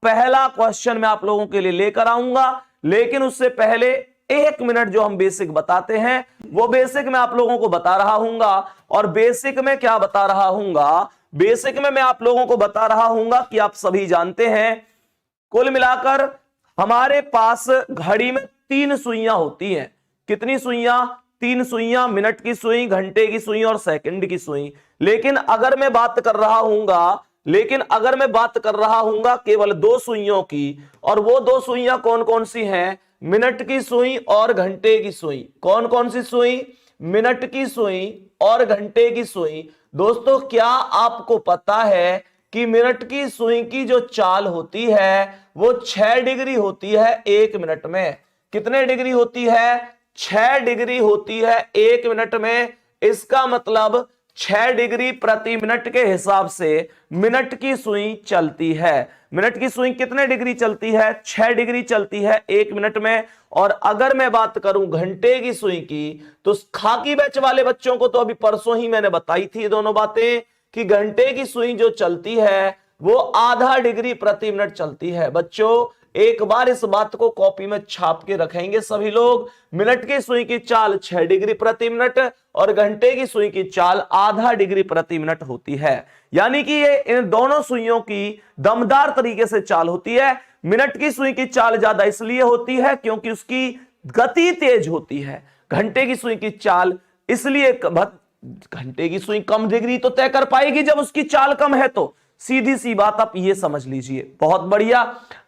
पहला क्वेश्चन मैं आप लोगों के लिए लेकर आऊंगा, लेकिन उससे पहले 1 मिनट जो हम बेसिक बताते हैं वो बेसिक मैं आप लोगों को बता रहा हूंगा। और बेसिक में क्या बता रहा हूंगा, बेसिक में मैं आप लोगों को बता रहा हूंगा कि आप सभी जानते हैं कुल मिलाकर हमारे पास घड़ी में 3 सुइयां होती हैं। कितनी सुइयां? 3 सुइयां, मिनट की सुई, घंटे की सुई और सेकंड की सुई। लेकिन अगर मैं बात कर रहा हूंगा केवल 2 सुइयों की, और वो 2 सुइयां कौन कौन सी हैं? मिनट की सुई और घंटे की सुई। कौन कौन सी सुई? मिनट की सुई और घंटे की सुई। दोस्तों, क्या आपको पता है कि मिनट की सुई की जो चाल होती है वो 6 डिग्री होती है 1 मिनट में? कितने डिग्री होती है? 6 डिग्री होती है 1 मिनट में। इसका मतलब 6 डिग्री प्रति मिनट के हिसाब से मिनट की सुई चलती है। मिनट की सुई कितने डिग्री चलती है? 6 डिग्री चलती है 1 मिनट में। और अगर मैं बात करूं घंटे की सुई की, तो खाकी बैच वाले बच्चों को तो अभी परसों ही मैंने बताई थी ये दोनों बातें कि घंटे की सुई जो चलती है वो आधा डिग्री प्रति मिनट चलती है। बच्चों, एक बार इस बात को कॉपी में छाप के रखेंगे सभी लोग। मिनट की सुई की चाल 6 डिग्री प्रति मिनट और घंटे की सुई की चाल आधा डिग्री प्रति मिनट होती है। यानी कि ये इन दोनों सुइयों की दमदार तरीके से चाल होती है। मिनट की सुई की चाल ज्यादा इसलिए होती है क्योंकि उसकी गति तेज होती है। घंटे की सुई की चाल इसलिए घंटे की सुई कम डिग्री तो तय कर पाएगी जब उसकी चाल कम है, तो सीधी सी बात आप ये समझ लीजिए। बहुत बढ़िया।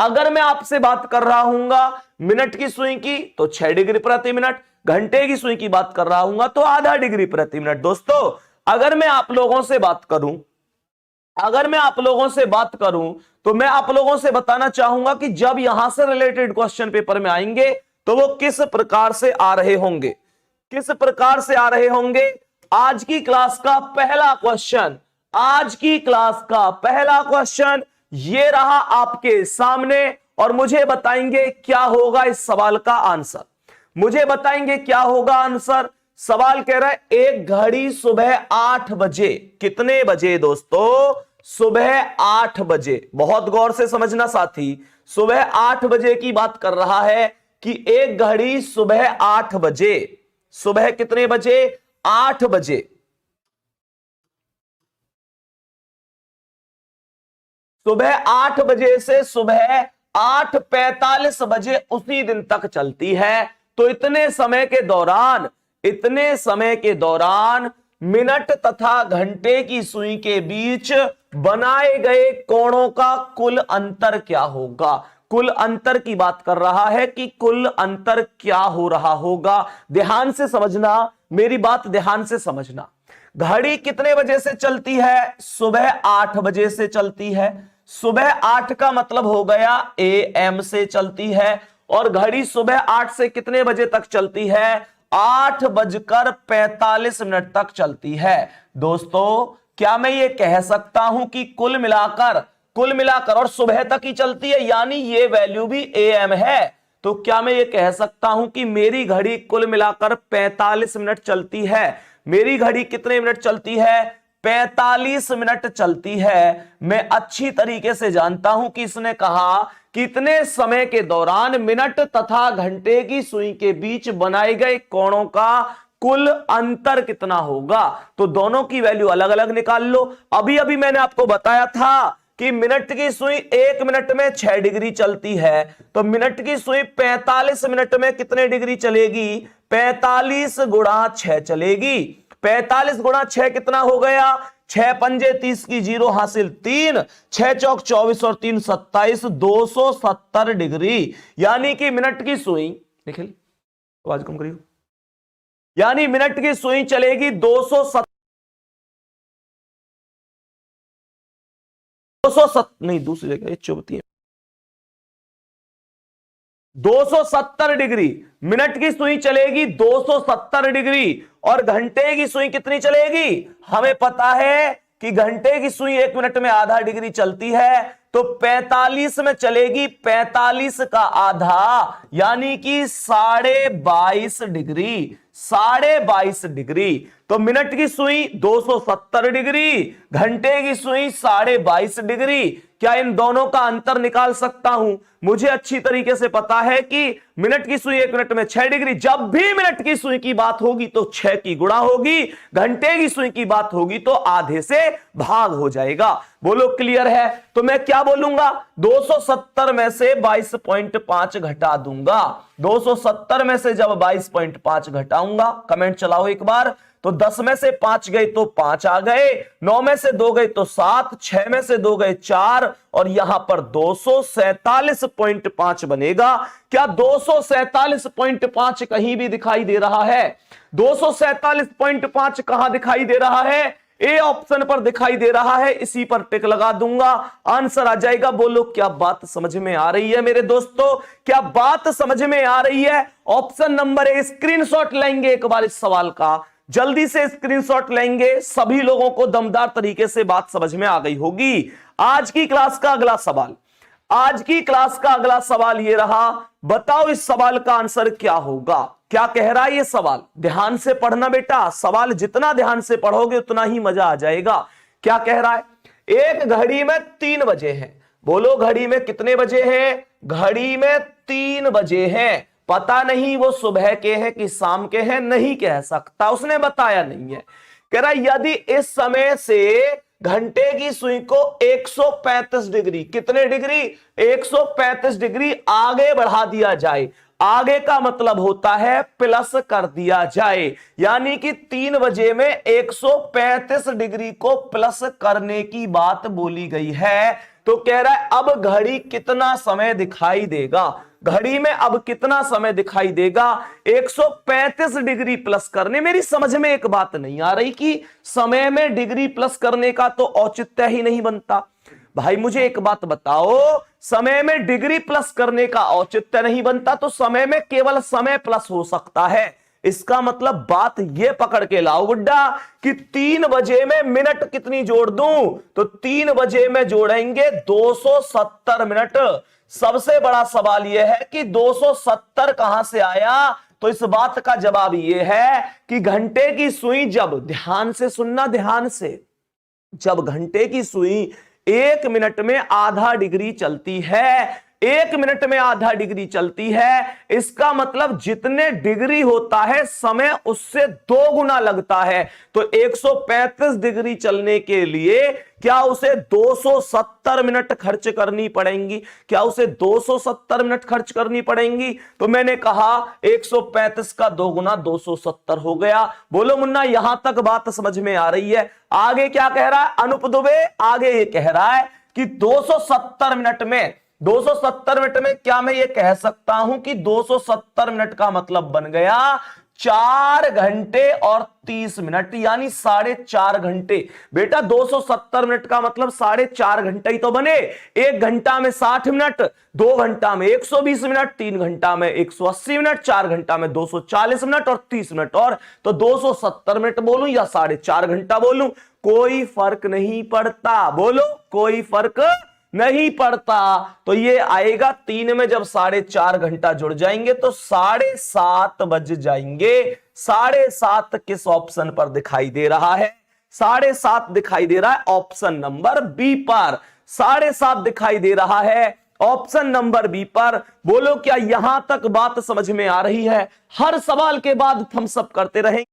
अगर मैं आपसे बात कर रहा हूंगा मिनट की सुई की तो 6 डिग्री प्रति मिनट, घंटे की सुई की बात कर रहा हूंगा तो आधा डिग्री प्रति मिनट। दोस्तों, अगर मैं आप लोगों से बात करूं तो मैं आप लोगों से बताना चाहूंगा कि जब यहां से रिलेटेड क्वेश्चन पेपर में आएंगे तो वो किस प्रकार से आ रहे होंगे, किस प्रकार से आ रहे होंगे। आज की क्लास का पहला क्वेश्चन ये रहा आपके सामने, और मुझे बताएंगे क्या होगा इस सवाल का आंसर। मुझे बताएंगे क्या होगा आंसर। सवाल कह रहा है एक घड़ी सुबह 8 बजे। कितने बजे दोस्तों? सुबह 8 बजे। बहुत गौर से समझना साथी, सुबह 8 बजे की बात कर रहा है कि एक घड़ी सुबह 8 बजे। सुबह कितने बजे? 8 बजे। सुबह 8 बजे से सुबह 8:45 बजे उसी दिन तक चलती है। तो इतने समय के दौरान मिनट तथा घंटे की सुई के बीच बनाए गए कोणों का कुल अंतर क्या होगा। कुल अंतर की बात कर रहा है कि कुल अंतर क्या हो रहा होगा। ध्यान से समझना, मेरी बात ध्यान से समझना। घड़ी कितने बजे से चलती है? सुबह 8 बजे से चलती है। सुबह 8 का मतलब हो गया AM से चलती है। और घड़ी सुबह 8 से कितने बजे तक चलती है? 8:45 तक चलती है। दोस्तों, क्या मैं ये कह सकता हूं कि कुल मिलाकर और सुबह तक ही चलती है, यानी ये वैल्यू भी AM है? तो क्या मैं ये कह सकता हूं कि मेरी घड़ी कुल मिलाकर 45 मिनट चलती है? मेरी घड़ी कितने मिनट चलती है? 45 मिनट चलती है। मैं अच्छी तरीके से जानता हूं कि इसने कहा कि इतने समय के दौरान मिनट तथा घंटे की सुई के बीच बनाए गए कोणों का कुल अंतर कितना होगा। तो दोनों की वैल्यू अलग अलग निकाल लो। अभी अभी मैंने आपको बताया था कि मिनट की सुई 1 मिनट में 6 डिग्री चलती है, तो मिनट की सुई 45 मिनट में कितने डिग्री चलेगी? 45 गुणा 6 चलेगी। 45 गुणा 6 कितना हो गया? 6 पंजे 30 की 0 हासिल 3, 6 चौक 24 और 3 27, 270 डिग्री। यानी कि मिनट की सुई, निखिल आवाज कम करियो, यानी मिनट की सुई चलेगी 270 नहीं, दूसरी जगह ये चुभती है। 270 डिग्री मिनट की सुई चलेगी 270 डिग्री। और घंटे की सुई कितनी चलेगी? हमें पता है कि घंटे की सुई 1 मिनट में आधा डिग्री चलती है, तो 45 में चलेगी 45 का आधा, यानी कि 22.5 डिग्री। 22.5 डिग्री। तो मिनट की सुई 270 डिग्री, घंटे की सुई 22.5 डिग्री। क्या इन दोनों का अंतर निकाल सकता हूं? मुझे अच्छी तरीके से पता है कि मिनट की सुई 1 मिनट में 6 डिग्री। जब भी मिनट की सुई की बात होगी तो 6 की गुणा होगी, घंटे की सुई की बात होगी तो आधे से भाग हो जाएगा। बोलो क्लियर है? तो मैं क्या बोलूंगा, 270 में से 22.5 घटा दूंगा। 270 में से जब 22.5 घटाऊंगा, कमेंट चलाओ एक बार, तो 10 में से 5 गए तो 5 आ गए, 9 में से 2 गए तो 7, 6 में से 2 गए 4, और यहां पर 247.5 बनेगा। क्या 247.5 कहीं भी दिखाई दे रहा है? 247.5 कहां दिखाई दे रहा है? ए ऑप्शन पर दिखाई दे रहा है, इसी पर टिक लगा दूंगा, आंसर आ जाएगा। बोलो क्या बात समझ में आ रही है मेरे दोस्तों? क्या बात समझ में आ रही है? Option number A. स्क्रीनशॉट लेंगे एक बार इस सवाल का, जल्दी से स्क्रीनशॉट लेंगे। सभी लोगों को दमदार तरीके से बात समझ में आ गई होगी। आज की क्लास का अगला सवाल, आज की क्लास का अगला सवाल ये रहा। बताओ इस सवाल का आंसर क्या होगा? क्या कह रहा है ये सवाल? ध्यान से पढ़ना बेटा, सवाल जितना ध्यान से पढ़ोगे उतना ही मजा आ जाएगा। क्या कह रहा है? एक घड़ी में 3 बजे हैं। बोलो घड़ी में कितने बजे हैं? घड़ी में 3 बजे हैं। पता नहीं वो सुबह के हैं कि शाम के हैं, नहीं कह सकता, उसने बताया नहीं है। कह रहा यदि इस समय से घंटे की सुई को 135 डिग्री, कितने डिग्री? 135 डिग्री आगे बढ़ा दिया जाए। आगे का मतलब होता है प्लस कर दिया जाए, यानी कि 3 बजे में 135 डिग्री को प्लस करने की बात बोली गई है। तो कह रहा है अब घड़ी कितना समय दिखाई देगा? घड़ी में अब कितना समय दिखाई देगा 135 डिग्री प्लस करने? मेरी समझ में एक बात नहीं आ रही कि समय में डिग्री प्लस करने का तो औचित्य ही नहीं बनता। भाई मुझे एक बात बताओ, समय में डिग्री प्लस करने का औचित्य नहीं बनता तो समय में केवल समय प्लस हो सकता है। इसका मतलब बात ये पकड़ के लाओ गुड्डा कि 3 बजे में मिनट कितनी जोड़ दूं? तो 3 बजे में जोड़ेंगे 270 मिनट। सबसे बड़ा सवाल यह है कि 270 कहां से आया? तो इस बात का जवाब यह है कि घंटे की सुई, जब ध्यान से सुनना, ध्यान से, जब घंटे की सुई 1 मिनट में आधा डिग्री चलती है, 1 मिनट में आधा डिग्री चलती है, इसका मतलब जितने डिग्री होता है समय उससे 2 गुना लगता है। तो 135 डिग्री चलने के लिए क्या उसे 270 मिनट खर्च करनी पड़ेंगी? क्या उसे 270 मिनट खर्च करनी पड़ेंगी? तो मैंने कहा 135 का 2 गुना 270 हो गया। बोलो मुन्ना यहां तक बात समझ में आ रही है? आगे क्या कह रहा है अनूप दुबे? आगे ये कह रहा है कि 270 मिनट में, 270 मिनट में क्या मैं ये कह सकता हूं कि 270 मिनट का मतलब बन गया 4 घंटे और 30 मिनट, यानी 4.5 घंटे। बेटा 270 मिनट का मतलब 4.5 घंटे ही तो बने। 1 घंटा में 60 मिनट, 2 घंटा में 120 मिनट, 3 घंटा में 180 मिनट, 4 घंटा में 240 मिनट और 30 मिनट और, तो 270 मिनट बोलूं या 4.5 घंटा बोलूं, कोई फर्क नहीं पड़ता। बोलो कोई फर्क नहीं पड़ता। तो ये आएगा 3 में जब 4.5 घंटा जुड़ जाएंगे तो 7:30 बज जाएंगे। 7:30 किस ऑप्शन पर दिखाई दे रहा है? 7:30 दिखाई दे रहा है ऑप्शन नंबर बी पर। 7:30 दिखाई दे रहा है ऑप्शन नंबर बी पर। बोलो क्या यहां तक बात समझ में आ रही है? हर सवाल के बाद थम्स अप करते रहेंगे,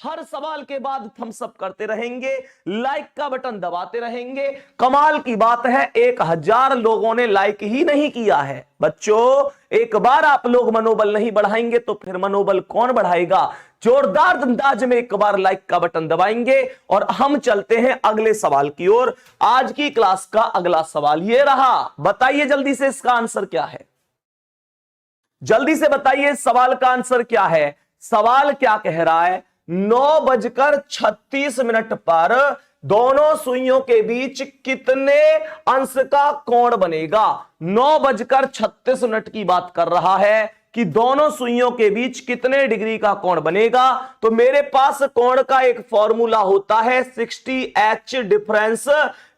हर सवाल के बाद थम्स अप करते रहेंगे, लाइक का बटन दबाते रहेंगे। कमाल की बात है 1000 लोगों ने लाइक ही नहीं किया है। बच्चों एक बार आप लोग मनोबल नहीं बढ़ाएंगे तो फिर मनोबल कौन बढ़ाएगा? जोरदार अंदाज में एक बार लाइक का बटन दबाएंगे और हम चलते हैं अगले सवाल की ओर। आज की क्लास का अगला सवाल ये रहा। बताइए जल्दी से इसका आंसर क्या है? जल्दी से बताइए सवाल का आंसर क्या है? सवाल क्या कह रहा है? 9:36 पर दोनों सुइयों के बीच कितने अंश का कोण बनेगा? 9:36 की बात कर रहा है कि दोनों सुइयों के बीच कितने डिग्री का कोण बनेगा। तो मेरे पास कोण का एक फॉर्मूला होता है 60H डिफरेंस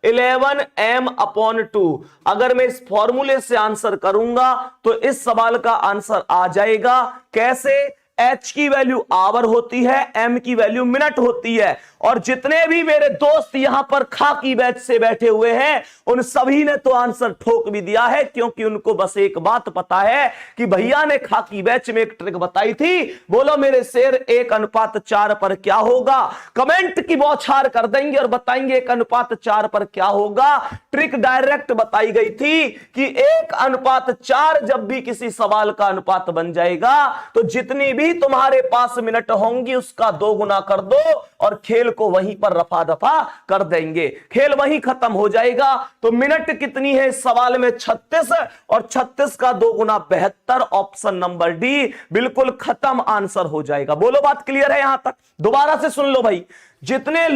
11m/2। अगर मैं इस फॉर्मूले से आंसर करूंगा तो इस सवाल का आंसर आ जाएगा कैसे? H की वैल्यू आवर होती है, M की वैल्यू मिनट होती है। और जितने भी मेरे दोस्त यहां पर खाकी बैच से बैठे हुए हैं उन सभी ने तो आंसर ठोक भी दिया है, क्योंकि उनको बस एक बात पता है कि भैया ने खाकी बैच में एक ट्रिक बताई थी। बोलो मेरे शेर 1:4 पर क्या होगा? कमेंट की बौछार कर देंगे और बताएंगे 1:4 पर क्या होगा। ट्रिक डायरेक्ट बताई गई थी कि 1:4 जब भी किसी सवाल का अनुपात बन जाएगा तो जितनी भी तुम्हारे पास मिनट होंगी उसका 2 गुना कर दो और खेल को वहीं पर रफा दफा कर देंगे, खेल वहीं खत्म हो जाएगा। तो मिनट कितनी है इस सवाल में? 36, और 36 का 2 गुना 72, ऑप्शन नंबर डी बिल्कुल खत्म आंसर हो जाएगा। बोलो बात क्लियर है यहां तक? दोबारा से सुन लो भाई, जितने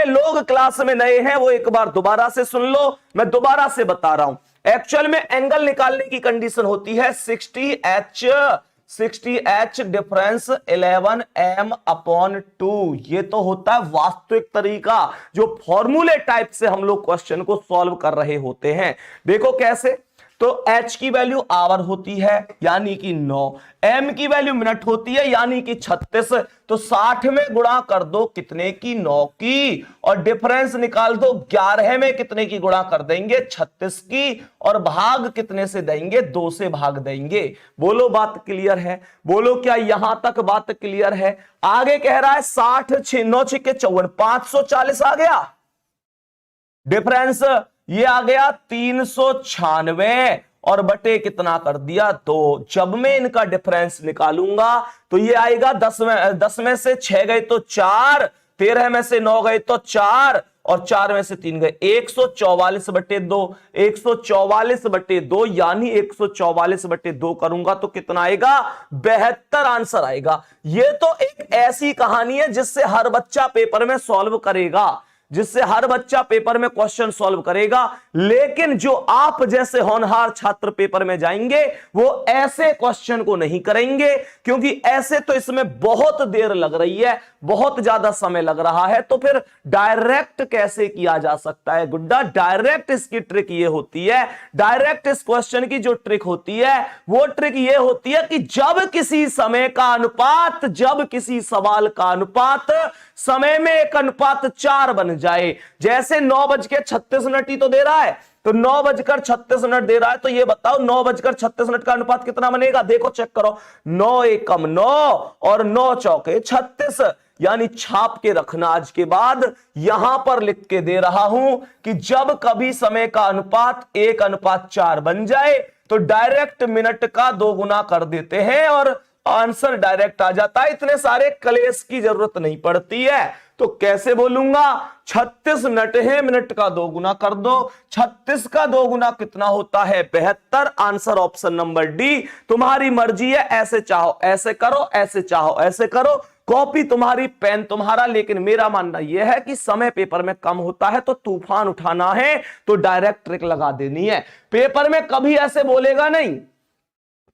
लोग क्लास में नए हैं वो एक बार दोबारा से सुन लो, मैं दोबारा से बता रहा हूं। एक्चुअल में एंगल निकालने की कंडीशन होती है 60H डिफरेंस 11m/2। ये तो होता है वास्तविक तरीका, जो फॉर्मूले टाइप से हम लोग क्वेश्चन को सॉल्व कर रहे होते हैं। देखो कैसे, तो H की वैल्यू आवर होती है यानी कि 9, M की वैल्यू मिनट होती है यानी कि 36, तो 60 में गुणा कर दो कितने की? 9 की, और डिफरेंस निकाल दो 11 में कितने की गुणा कर देंगे? 36 की, और भाग कितने से देंगे? 2 से भाग देंगे। बोलो बात क्लियर है? बोलो क्या यहां तक बात क्लियर है? आगे कह रहा है 60 9 6 54, 540 आ गया डिफरेंस, ये आ गया 396 और बटे कितना कर दिया? 2। जब मैं इनका डिफरेंस निकालूंगा तो ये आएगा 10 में से 6 गए तो 4, 13 में से 9 गए तो 4, और 4 में से 3 गए, 144/2, 144/2 यानी 144/2 करूंगा तो कितना आएगा? 72 आंसर आएगा। ये तो एक ऐसी कहानी है जिससे हर बच्चा पेपर में सॉल्व करेगा, जिससे हर बच्चा पेपर में क्वेश्चन सॉल्व करेगा, लेकिन जो आप जैसे होनहार छात्र पेपर में जाएंगे वो ऐसे क्वेश्चन को नहीं करेंगे, क्योंकि ऐसे तो इसमें बहुत देर लग रही है, बहुत ज्यादा समय लग रहा है। तो फिर डायरेक्ट कैसे किया जा सकता है गुड्डा? डायरेक्ट इसकी ट्रिक ये होती है, डायरेक्ट इस क्वेश्चन की जो ट्रिक होती है वो ट्रिक ये होती है कि जब किसी समय का अनुपात, जब किसी सवाल का अनुपात समय में 1:4 बन जाए, जैसे 9:36 ही तो दे रहा है, तो 9:36 दे रहा है, तो ये बताओ 9:36 का अनुपात कितना बनेगा? देखो चेक करो, 9 एकम 9 और 9 चौके 36, यानी छाप के रखना आज के बाद। यहां पर लिख के दे रहा हूं कि जब कभी समय का अनुपात 1:4 बन जाए तो डायरेक्ट मिनट का 2 गुना कर देते हैं और आंसर डायरेक्ट आ जाता है, इतने सारे कलेश की जरूरत नहीं पड़ती है। तो कैसे बोलूंगा? 36 मिनट है, मिनट का 2 गुना कर दो, 36 का 2 गुना कितना होता है? 72। Answer option number D. तुम्हारी मर्जी है, ऐसे चाहो ऐसे करो, ऐसे चाहो ऐसे करो, कॉपी तुम्हारी, पेन तुम्हारा, लेकिन मेरा मानना यह है कि समय पेपर में कम होता है तो तूफान उठाना है तो डायरेक्ट ट्रिक लगा देनी है। पेपर में कभी ऐसे बोलेगा नहीं,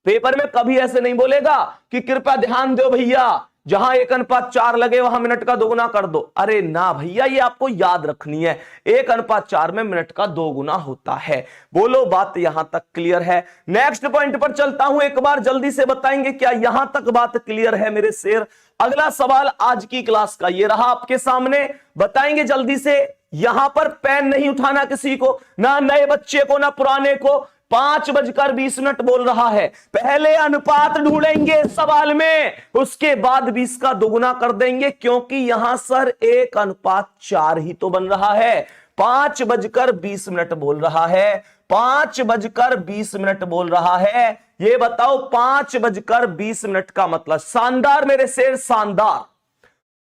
पेपर में कभी ऐसे नहीं बोलेगा कि कृपया ध्यान दो भैया, जहां 1:4 लगे वहां मिनट का 2 गुना कर दो। अरे ना भैया, ये आपको याद रखनी है, 1:4 में मिनट का 2 गुना होता है। बोलो बात यहां तक क्लियर है? नेक्स्ट पॉइंट पर चलता हूं, एक बार जल्दी से बताएंगे क्या यहां तक बात क्लियर है मेरे शेर? अगला सवाल आज की क्लास का ये रहा आपके सामने, बताएंगे जल्दी से। यहां पर पेन नहीं उठाना किसी को, ना नए बच्चे को ना पुराने को। 5:20 बोल रहा है, पहले अनुपात ढूंढेंगे सवाल में, उसके बाद 20 का 2 गुना कर देंगे, क्योंकि यहां सर 1:4 ही तो बन रहा है। 5:20 बोल रहा है, 5:20 बोल रहा है। ये बताओ 5:20 का मतलब? शानदार मेरे शेर, शानदार,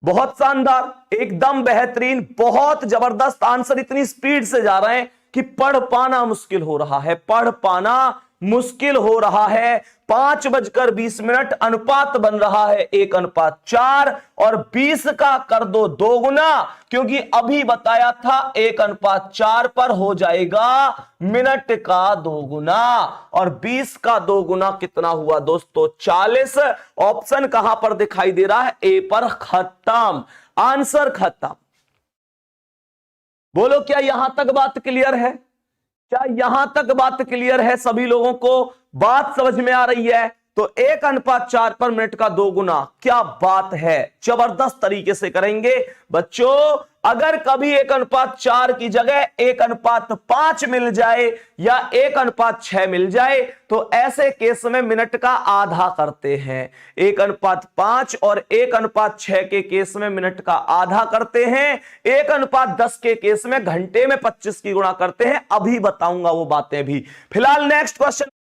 बहुत शानदार, एकदम बेहतरीन, बहुत जबरदस्त आंसर। इतनी स्पीड से जा रहे हैं कि पढ़ पाना मुश्किल हो रहा है, पढ़ पाना मुश्किल हो रहा है। 5:20 अनुपात बन रहा है 1:4 और 20 का कर दो 2 गुना, क्योंकि अभी बताया था 1:4 पर हो जाएगा मिनट का 2 गुना, और 20 का 2 गुना कितना हुआ दोस्तों? 40। ऑप्शन कहां पर दिखाई दे रहा है? ए पर। खत्म, आंसर खत्म। बोलो क्या यहां तक बात क्लियर है? क्या यहां तक बात क्लियर है? सभी लोगों को बात समझ में आ रही है? तो 1:4 पर मिनट का 2 गुना। क्या बात है, जबरदस्त तरीके से करेंगे बच्चों। अगर कभी 1:4 की जगह 1:5 मिल जाए या 1:6 मिल जाए तो ऐसे केस में मिनट का आधा करते हैं। 1:5 और 1:6 के केस में मिनट का आधा करते हैं। 1:10 के केस में घंटे में 25 की गुणा करते हैं। अभी बताऊंगा वो बातें भी। फिलहाल नेक्स्ट क्वेश्चन